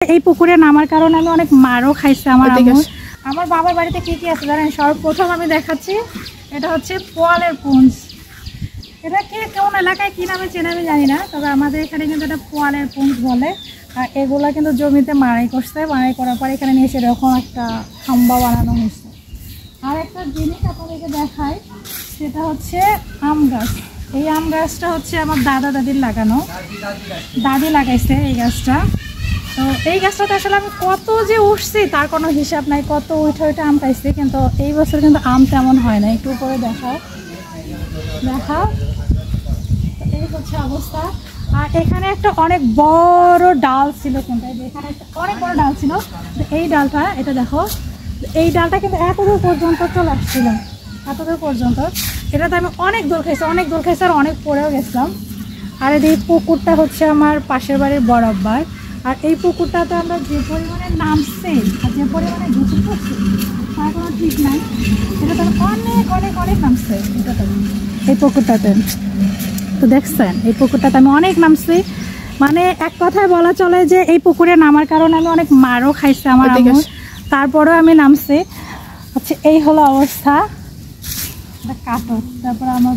এই পুকুরে নামার কারণে আমি অনেক মারও খাইছি আমার আম্মু। আমার বাবার বাড়িতে কি কি আছে জানেন? সর্বপ্রথম আমি দেখাচ্ছি, এটা হচ্ছে পোয়ালের পুঞ্জ। এটা কে কোন এলাকায় কি নামে চেনে আমি জানি না, তবে আমাদের এখানে কিন্তু এটা পোয়ালের পুঞ্জ বলে। আর এগুলা কিন্তু জমিতে মাড়াই করছে, মাড়াই করার পর এখানে নিয়ে এসে এরকম একটা খাম্বা বানানো হয়েছে। আর একটা জিনিস আপনাদেরকে দেখাই, সেটা হচ্ছে আম গাছ। এই আম গাছটা হচ্ছে আমার দাদা দাদির লাগানো, দাদি লাগাইছে এই গাছটা। তো এই গাছটাতে আসলে আমি কত যে উঠছি তার কোনো হিসাব নাই, কত উঠে উঠে আম পাইছি, কিন্তু এই বছর কিন্তু আম তেমন হয় না। একটু উপরে দেখাও, এই হচ্ছে অবস্থা। আর এখানে একটা অনেক বড় ডাল ছিল, কিন্তু এখানে একটা অনেক বড় ডাল ছিল। এই ডালটা, এটা দেখো, এই ডালটা কিন্তু এতদূর পর্যন্ত চলে আসছিল, এতদূর পর্যন্ত। এটাতে আমি অনেক দোল খাইছি আর অনেক পরেও গেছিলাম। আর এই পুকুরটা হচ্ছে আমার পাশের বাড়ির বরাবর। আর এই পুকুরটাতে আমরা যে পরিমাণে নামছি আর যে পরিমাণে গোসল করছি তার কোনো ঠিক নাই। এটাতে অনেক অনেক অনেক নামছে এটাতে, এই পুকুরটাতে। তো দেখছেন এই পুকুরটাতে আমি অনেক নামছি, মানে এক কথায় বলা চলে যে এই পুকুরে নামার কারণে আমি অনেক মারও খাইছি আমার আম্মু, তারপরেও আমি নামছি। হচ্ছে এই হলো অবস্থা। কাটো, তারপর আমার